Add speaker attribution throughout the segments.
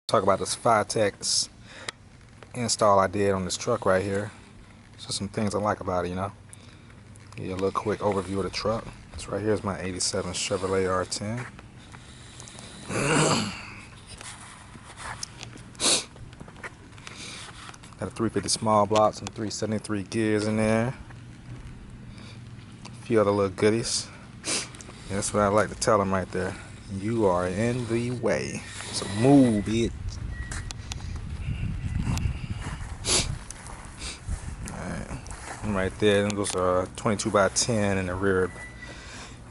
Speaker 1: Talk about this Fitech install I did on this truck right here. Just some things I like about it, you know. Give you a little quick overview of the truck. This right here is my '87 Chevrolet R10. Got a 350 small block, some 373 gears in there. A few other little goodies. And that's what I like to tell them right there. You are in the way. So move it. Right there, those are 22x10 in the rear,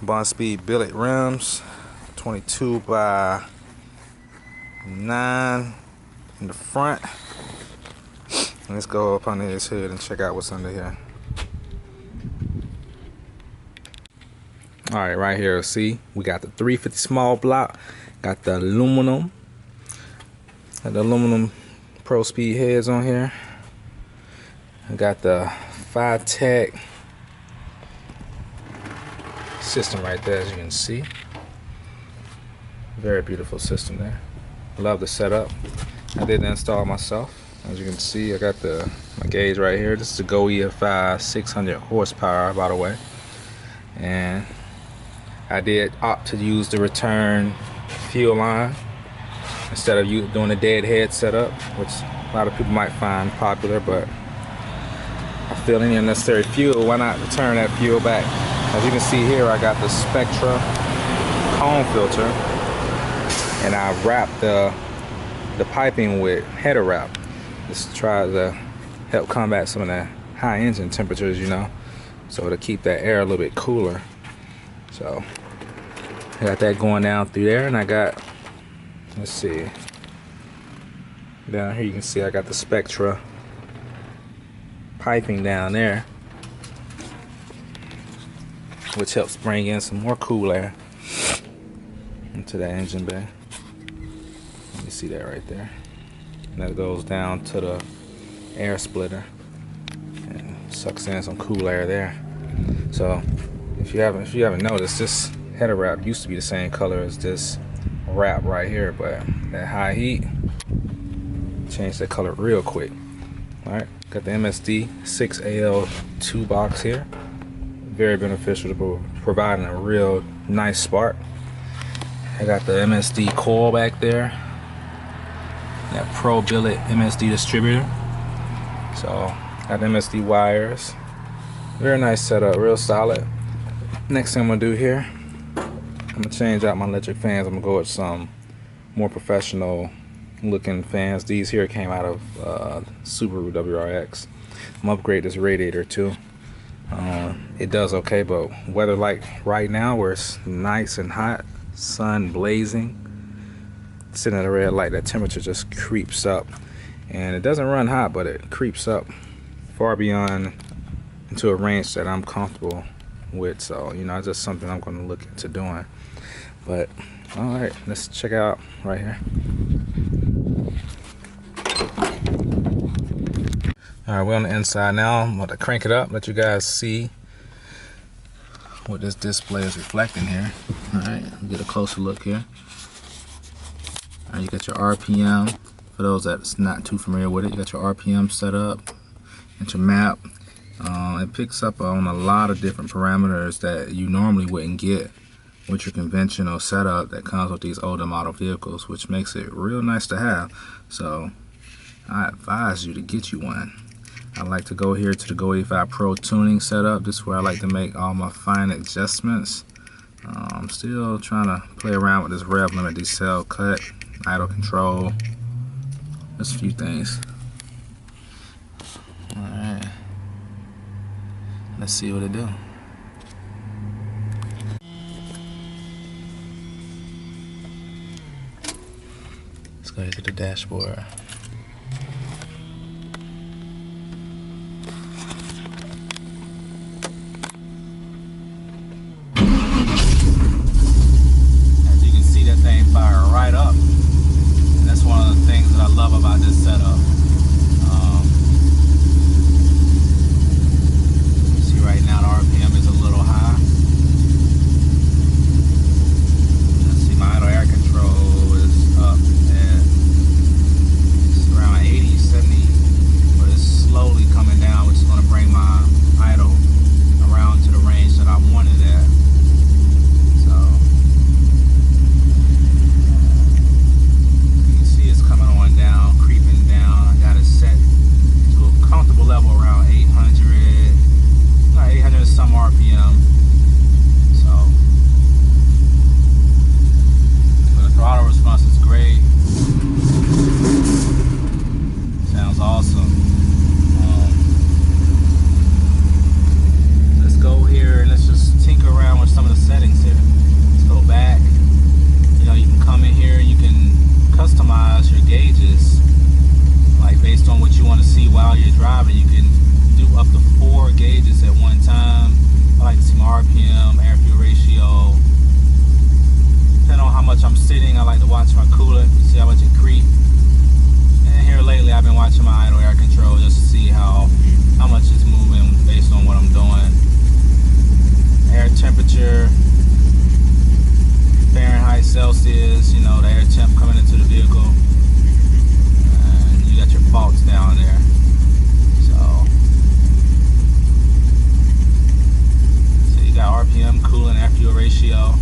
Speaker 1: Bond Speed billet rims, 22x9 in the front. And let's go up under this hood and check out what's under here. Alright, right here, see, we got the 350 small block, got the aluminum Pro Speed heads on here. I got the Fitech system right there, as you can see. Very beautiful system there. Love the setup. I did the install myself. As you can see, I got my gauge right here. This is the Go EFI 600 horsepower, by the way. And I did opt to use the return fuel line instead of doing the deadhead setup, which a lot of people might find popular, but I feel any unnecessary fuel, why not return that fuel back? As you can see here, I got the Spectra cone filter, and I wrapped the piping with header wrap. Just try to help combat some of the high engine temperatures, you know, so to keep that air a little bit cooler. So I got that going down through there, and I got, let's see, down here you can see I got the Spectra piping down there, which helps bring in some more cool air into the engine bay. You see that right there, and that goes down to the air splitter and sucks in some cool air there. So if you haven't noticed, this header wrap used to be the same color as this wrap right here, but that high heat changed that color real quick. All right, got the MSD 6AL2 box here. Very beneficial to providing a real nice spark. I got the MSD coil back there. That Pro Billet MSD distributor. So got MSD wires. Very nice setup, real solid. Next thing I'm gonna do here, I'm gonna change out my electric fans. I'm gonna go with some more professional looking fans. These here came out of Subaru WRX. I'm gonna upgrade this radiator too. It does okay, but weather like right now where it's nice and hot, sun blazing, sitting at a red light, that temperature just creeps up. And it doesn't run hot, but it creeps up far beyond into a range that I'm comfortable with. So, you know, it's just something I'm gonna look into doing. But all right, let's check out right here. Alright, we're on the inside now. I'm going to crank it up, let you guys see what this display is reflecting here. Alright, get a closer look here. Alright, you got your RPM. For those that's not too familiar with it, you got your RPM set up and your map. It picks up on a lot of different parameters that you normally wouldn't get with your conventional setup that comes with these older model vehicles, which makes it real nice to have. So I advise you to get you one. I like to go here to the Go EFI Pro tuning setup. This is where I like to make all my fine adjustments. I'm still trying to play around with this rev limit, decel cut, idle control, just a few things. Alright, let's see what it do. Let's go ahead to the dashboard. Fire right up, and that's one of the things that I love about this setup. See right now the RPM is a little high. Let's see, my idle air control is up at watch my coolant, see how much it creep. And here lately I've been watching my idle air control just to see how much it's moving based on what I'm doing. Air temperature, Fahrenheit, Celsius, you know, the air temp coming into the vehicle. And you got your faults down there. So you got RPM, coolant, air fuel ratio.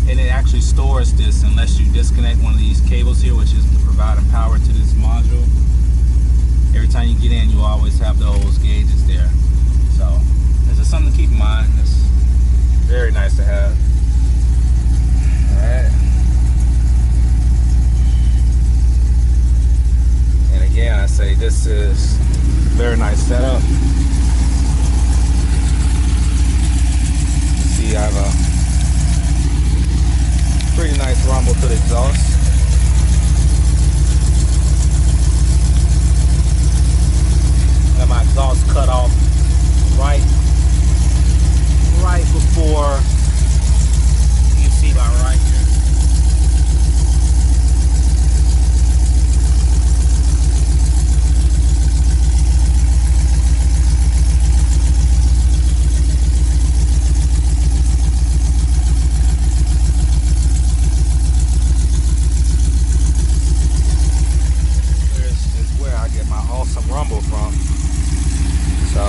Speaker 1: And it actually stores this unless you disconnect one of these cables here, which is providing power to this module. Every time you get in, you always have those gauges there. So this is something to keep in mind. It's very nice to have. Alright. And again, I say this is a very nice setup. You see, I have a pretty nice rumble to the exhaust. Got my exhaust cut off right before you see my right here. Rumble from. So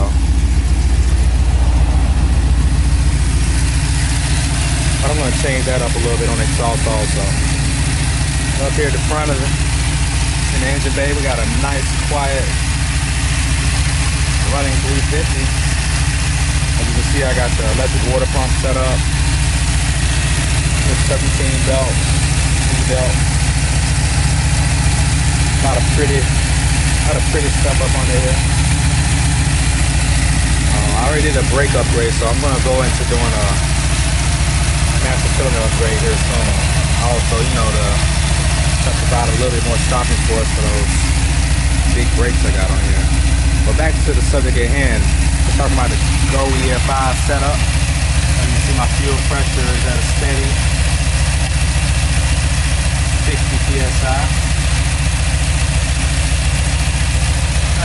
Speaker 1: but I'm going to change that up a little bit on the exhaust also. Up here at the front of in the engine bay, we got a nice quiet running 350. As you can see, I got the electric water pump set up. The 17 belt, belt. A lot of pretty stuff up under here. I already did a brake upgrade, so I'm going to go into doing a master cylinder upgrade here soon. Also, you know, to provide a little bit more stopping force for those big brakes I got on here. But back to the subject at hand. We're talking about the Go EFI setup. As you see, my fuel pressure is at a steady 60 psi.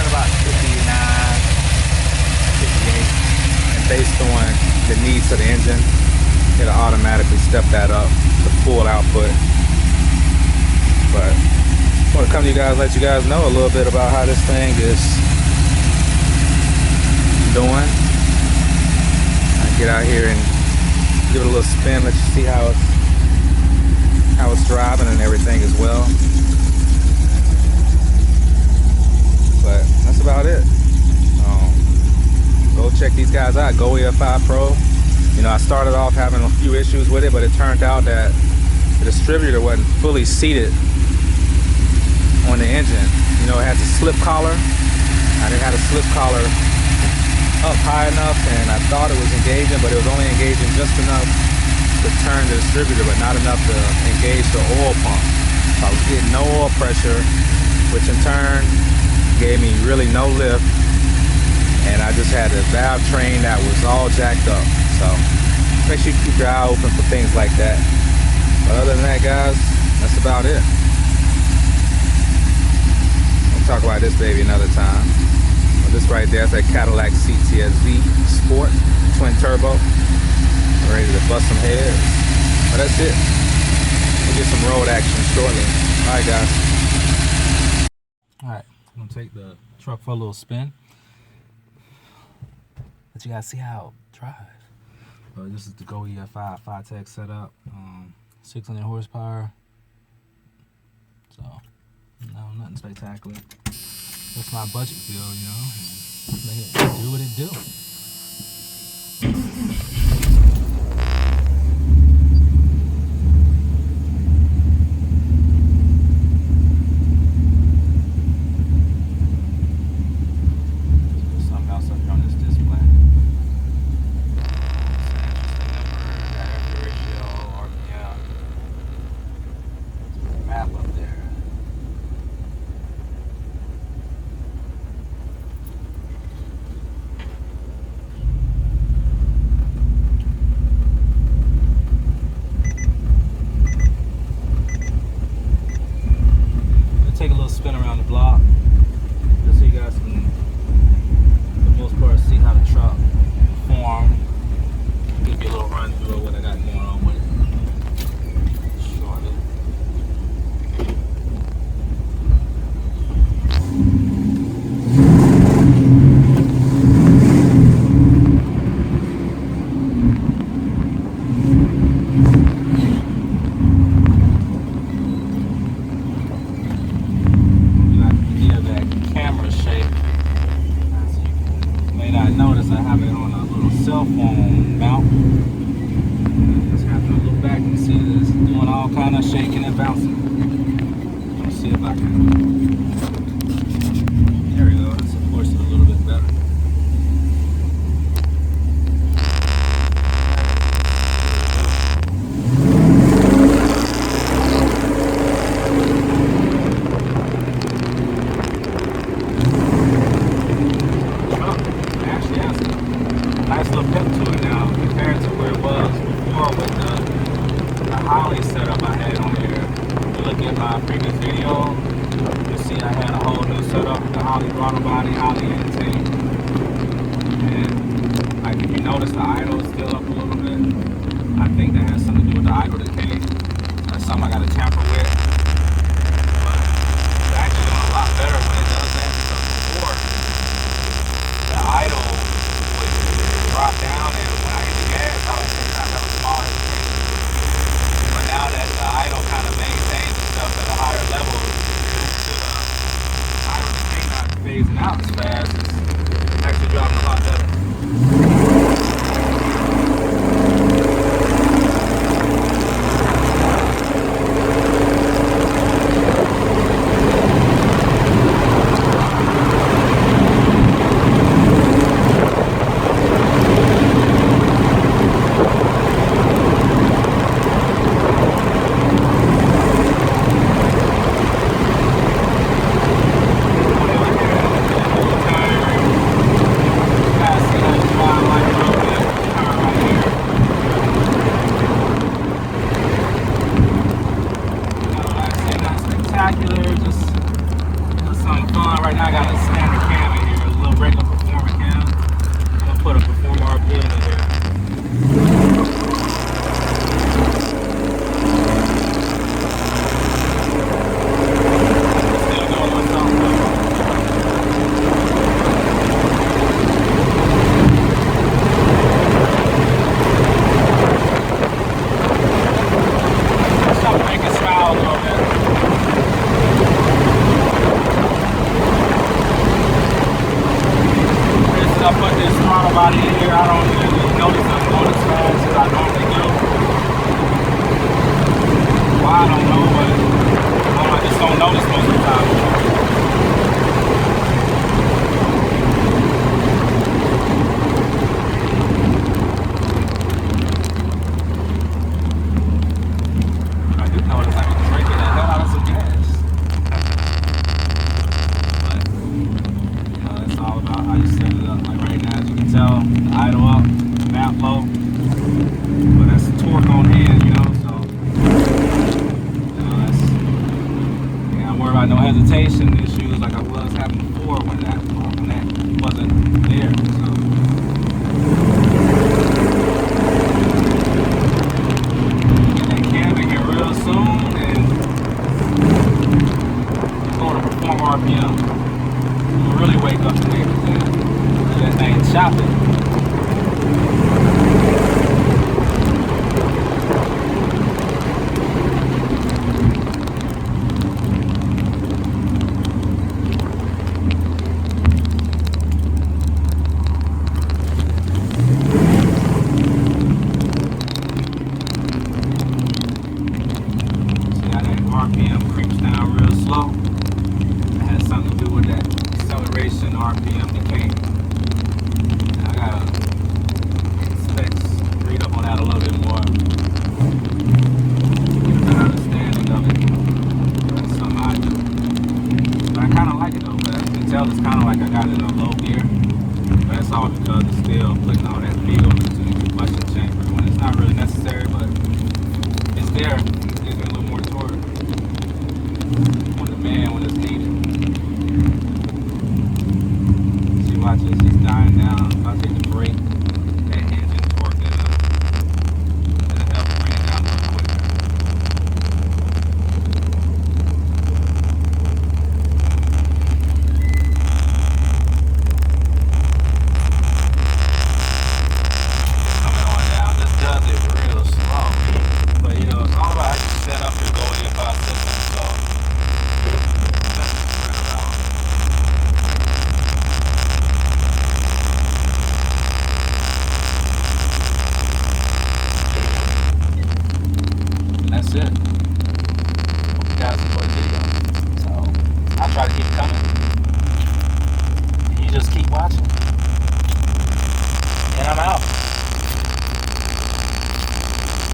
Speaker 1: About 59, 58, and based on the needs of the engine, it'll automatically step that up to full output. But I want to come to you guys, let you guys know a little bit about how this thing is doing. I get out here and give it a little spin, let you see how it's driving and everything as well. But that's about it. Go check these guys out, Go EFI Pro. You know, I started off having a few issues with it, but it turned out that the distributor wasn't fully seated on the engine. You know, it has a slip collar. I didn't have a slip collar up high enough, and I thought it was engaging, but it was only engaging just enough to turn the distributor, but not enough to engage the oil pump. So I was getting no oil pressure, which in turn gave me really no lift, and I just had the valve train that was all jacked up. So make sure you keep your eye open for things like that. But other than that, guys, that's about it. We'll talk about this baby another time. Well, this right there is a Cadillac CTS-V Sport twin turbo. I'm ready to bust some heads. But that's it. We'll get some road action shortly. All right, guys. All right. I'm gonna take the truck for a little spin. Let you guys see how it drives. This is the Go EFI Fitech setup. 600 horsepower. So, no, nothing spectacular. That's my budget feel, you know. Make it do what it do. take a little spin around the block just so you guys can, for the most part, see how the truck perform. Give you a little run through of what I got going on with it. Shortly. Notice I have it on a little cell phone mount. Just have to look back and see this doing all kind of shaking and bouncing. Let's see if I can. There we go. That supports it a little bit better. Nice little pep to it now compared to where it was before with the Holly setup I had on here. If you look at my previous video, you'll see I had a whole new setup with the Holly throttle body, Holly intake. And like if you notice the idle is still up a little bit. I think that has something to do with the idle decay. That's something I gotta tamper with. But it's actually doing a lot better when it does that, because before the idle drop down, and when I hit the gas, I was kind of have a small hesitation. But now that the idle kind of maintains itself at a higher level, due to the idle decay not phasing out as fast, it's actually dropping a lot better. Just something fun. Right now I got a standard cam in here, a little regular performer cam. I'm gonna put a performer RPM in here. Still going with something. Something make it smile a little bit. I put this throttle body in here, I don't really notice I'm going as fast as I normally do. Why, I don't know, but I just don't notice most of the time. I do notice I can drink the hell out of some gas. But it's all about how you set it up. Like right now, as you can tell, the idle up, map low, but that's the torque on hand, you know. So that's, you ain't worry about no hesitation issues like I was having before when that wasn't there. So get that cam in here real soon, and go to perform RPM. We'll really wake up the neighbors and that thing chopping. See how that RPM creeps down real slow? It has something to do with that acceleration RPM decay. I gotta specs read up on that a little bit more. Get a better understanding of it. That's something I do. But I kinda like it though, but as you can tell it's kinda like I got it in a low gear. But that's all because it's still putting all that feel into the combustion chamber when it's not really necessary, but it's there. It gives me a little more torque. When it's that's it.